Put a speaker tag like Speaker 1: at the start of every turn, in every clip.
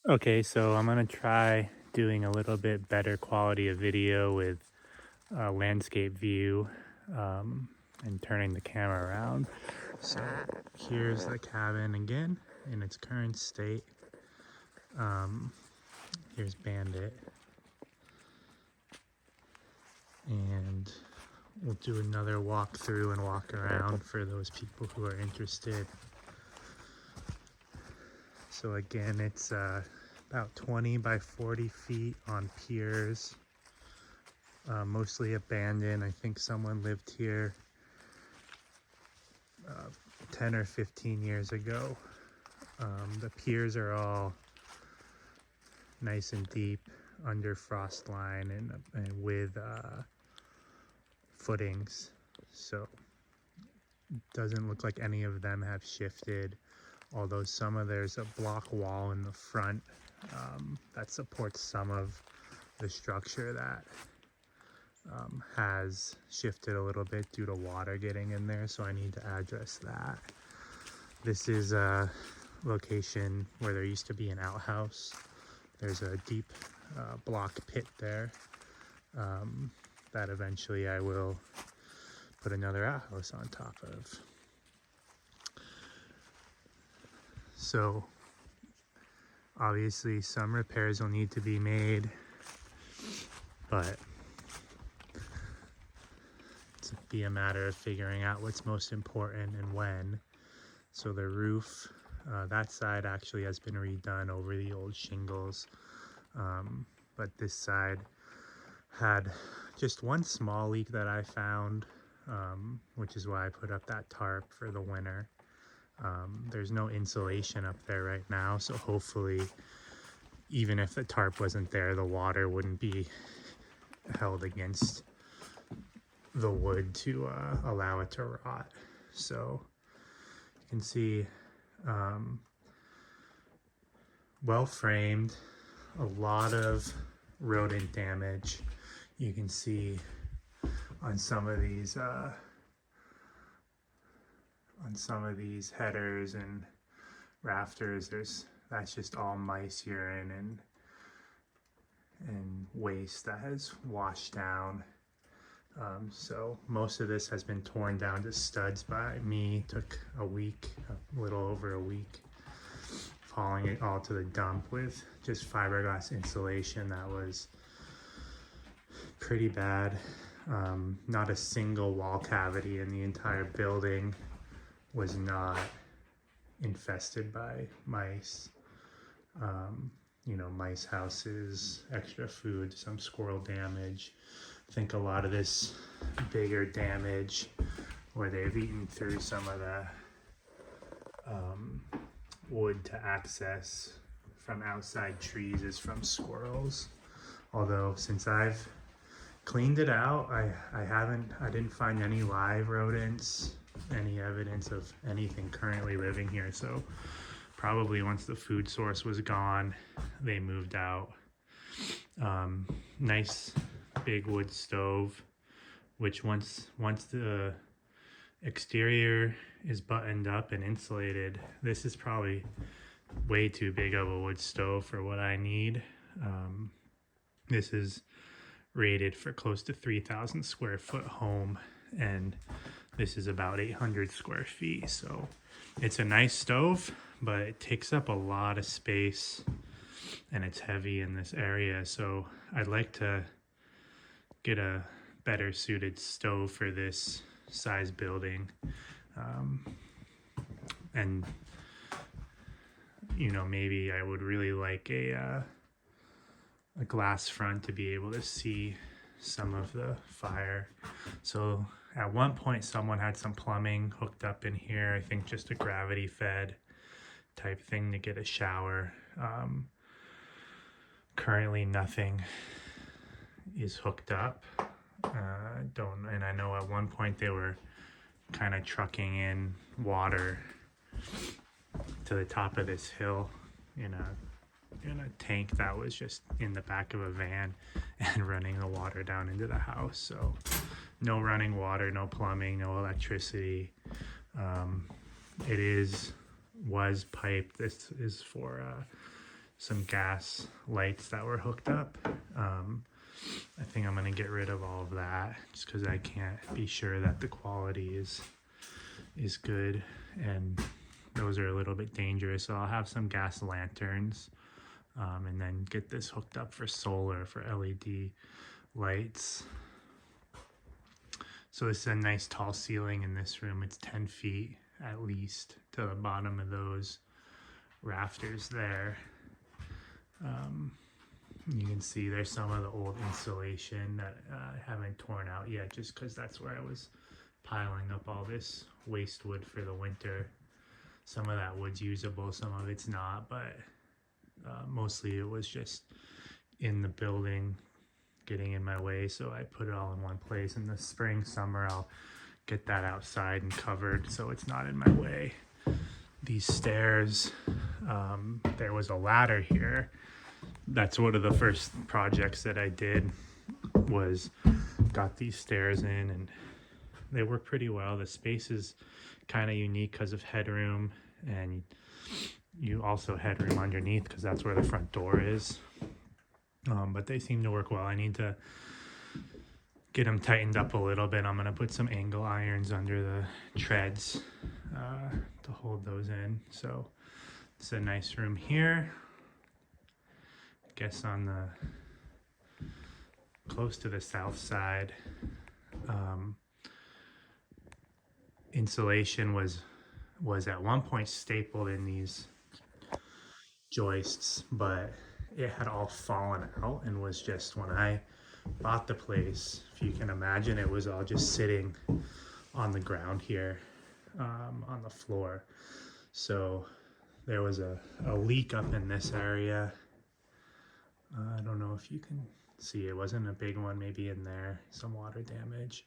Speaker 1: Okay, so I'm gonna try doing a little bit better quality of video with a landscape view and turning the camera around. So here's the cabin again in its current state. Here's Bandit. And we'll do another walkthrough and walk around for those people who are interested. So again, it's about 20 by 40 feet on piers, mostly abandoned. I think someone lived here 10 or 15 years ago. The piers are all nice and deep under frost line and with footings, so it doesn't look like any of them have shifted, although there's a block wall in the front that supports some of the structure that has shifted a little bit due to water getting in there, so I need to address that. This is a location where there used to be an outhouse. There's a deep block pit there that eventually I will put another outhouse on top of. So obviously some repairs will need to be made, but it's be a matter of figuring out what's most important and when. So the roof, that side actually has been redone over the old shingles, but this side had just one small leak that I found, which is why I put up that tarp for the winter. There's no insulation up there right now, so hopefully even if the tarp wasn't there, the water wouldn't be held against the wood to allow it to rot. So you can see well framed, a lot of rodent damage. You can see on some of these headers and rafters, that's just all mice urine and waste that has washed down. So most of this has been torn down to studs by me. Took a little over a week, hauling it all to the dump with just fiberglass insulation that was pretty bad. Not a single wall cavity in the entire building was not infested by mice. Mice houses, extra food, some squirrel damage. I think a lot of this bigger damage where they've eaten through some of the wood to access from outside trees is from squirrels. Although since I've cleaned it out, I didn't find any live rodents, any evidence of anything currently living here. So probably once the food source was gone, they moved out. Nice big wood stove, which once the exterior is buttoned up and insulated, this is probably way too big of a wood stove for what I need. This is rated for close to 3,000 square foot home, and this is about 800 square feet. So it's a nice stove, but it takes up a lot of space and it's heavy in this area. So I'd like to get a better suited stove for this size building. And maybe I would really like a glass front to be able to see some of the fire. So at one point someone had some plumbing hooked up in here, I think just a gravity fed type thing to get a shower. Currently nothing is hooked up. And I know at one point they were kind of trucking in water to the top of this hill in a tank that was just in the back of a van and running the water down into the house. So no running water, no plumbing, no electricity. It was piped. This is for some gas lights that were hooked up. I think I'm gonna get rid of all of that just because I can't be sure that the quality is good, and those are a little bit dangerous. So I'll have some gas lanterns, and then get this hooked up for solar for LED lights. So this is a nice tall ceiling in this room. It's 10 feet at least to the bottom of those rafters there. You can see there's some of the old insulation that I haven't torn out yet, just because that's where I was piling up all this waste wood for the winter. Some of that wood's usable, some of it's not, but mostly it was just in the building getting in my way, so I put it all in one place. In the spring, summer, I'll get that outside and covered so it's not in my way. These stairs, there was a ladder here. That's one of the first projects that I did, was got these stairs in, and they work pretty well. The space is kind of unique because of headroom, and you also headroom underneath because that's where the front door is. But they seem to work well. I need to get them tightened up a little bit. I'm gonna put some angle irons under the treads to hold those in. So it's a nice room here. I guess on the close to the south side, insulation was at one point stapled in these joists, but it had all fallen out and was just, when I bought the place, if you can imagine, it was all just sitting on the ground here, on the floor. So there was a leak up in this area. I don't know if you can see, it wasn't a big one, maybe in there, some water damage.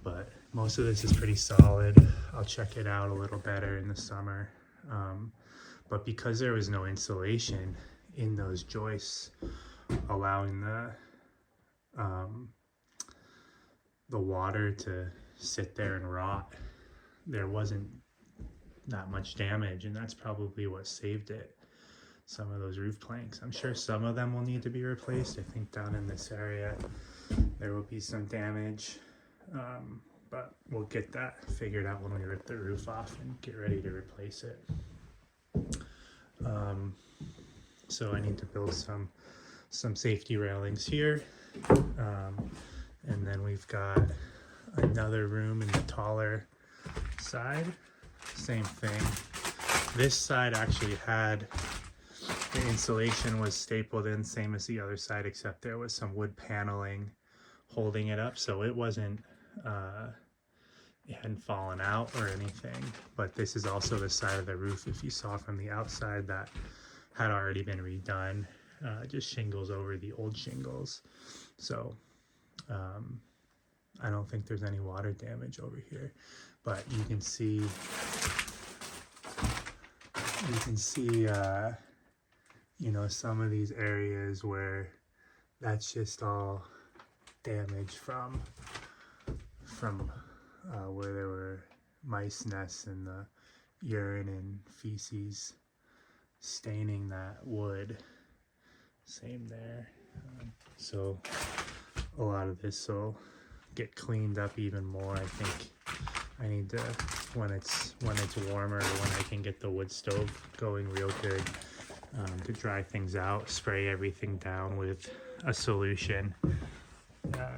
Speaker 1: But most of this is pretty solid. I'll check it out a little better in the summer. But because there was no insulation in those joists, allowing the water to sit there and rot, there wasn't that much damage, and that's probably what saved it. Some of those roof planks, I'm sure some of them will need to be replaced. I think down in this area there will be some damage, but we'll get that figured out when we rip the roof off and get ready to replace it. So I need to build some safety railings here, and then we've got another room in the taller side. Same thing. This side actually had, the insulation was stapled in, same as the other side, except there was some wood paneling holding it up, so it wasn't it hadn't fallen out or anything. But this is also the side of the roof, if you saw from the outside, that had already been redone, just shingles over the old shingles. So I don't think there's any water damage over here, but you can see you know, some of these areas where that's just all damage from where there were mice nests and the urine and feces staining that wood. Same there. So a lot of this will get cleaned up even more. I think I need to, when it's warmer, when I can get the wood stove going real good, to dry things out, spray everything down with a solution,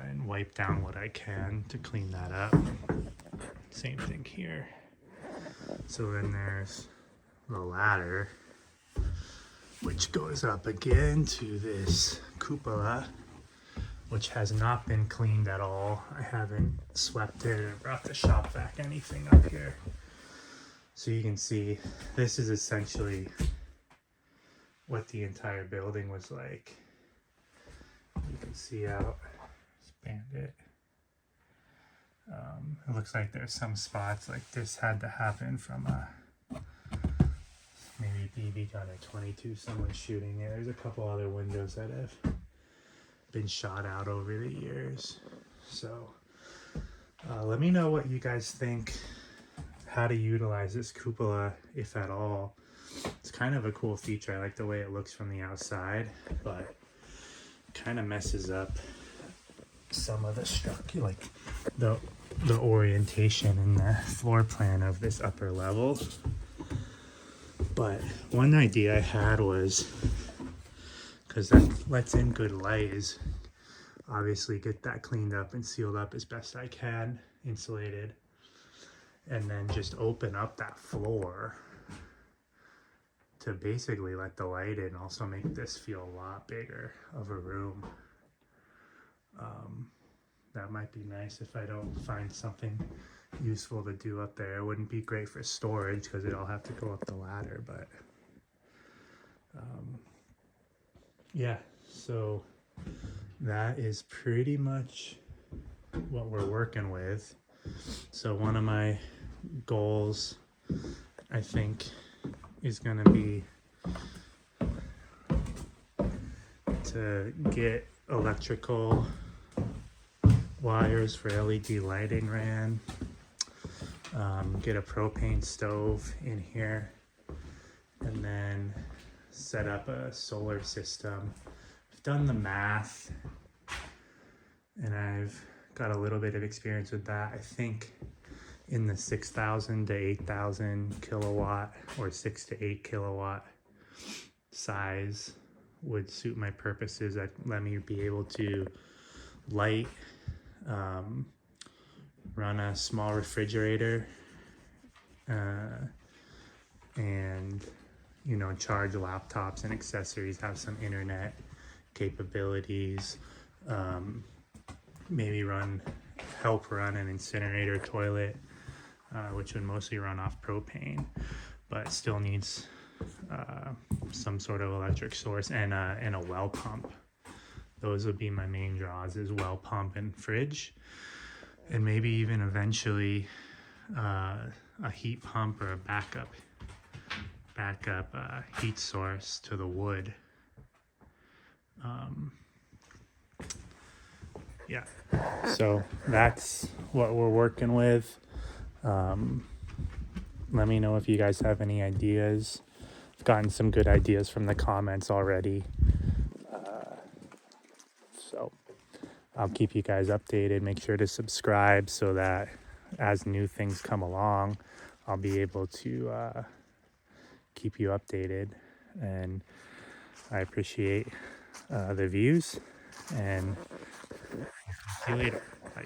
Speaker 1: and wipe down what I can to clean that up. Same thing here. So then there's the ladder, which goes up again to this cupola, which has not been cleaned at all. I haven't swept it or brought the shop vac anything up here. So you can see this is essentially what the entire building was like. You can see out, expand it. It looks like there's some spots, like this had to happen from a maybe BB gun or 22, someone shooting it. There's a couple other windows that have been shot out over the years. So let me know what you guys think, how to utilize this cupola, if at all. It's kind of a cool feature. I like the way it looks from the outside, but kind of messes up some of the structure, like the orientation and the floor plan of this upper level. But one idea I had was, because that lets in good light, is obviously get that cleaned up and sealed up as best I can, insulated, and then just open up that floor to basically let the light in, also make this feel a lot bigger of a room. That might be nice if I don't find something useful to do up there. It wouldn't be great for storage because it'll have to go up the ladder, but yeah, so that is pretty much what we're working with. So one of my goals, I think, is going to be to get electrical wires for LED lighting ran, get a propane stove in here, and then set up a solar system. I've done the math and I've got a little bit of experience with that. I think in the 6,000 to 8,000 kilowatt or 6 to 8 kilowatt size would suit my purposes. That let me be able to light, run a small refrigerator, and charge laptops and accessories, have some internet capabilities, maybe help run an incinerator toilet, which would mostly run off propane, but still needs some sort of electric source, and a well pump. Those would be my main draws, is well pump and fridge, and maybe even eventually a heat pump or a backup heat source to the wood. Yeah, so that's what we're working with. Let me know if you guys have any ideas. I've gotten some good ideas from the comments already. So I'll keep you guys updated. Make sure to subscribe so that as new things come along, I'll be able to keep you updated. And I appreciate the views, and see you later. Bye.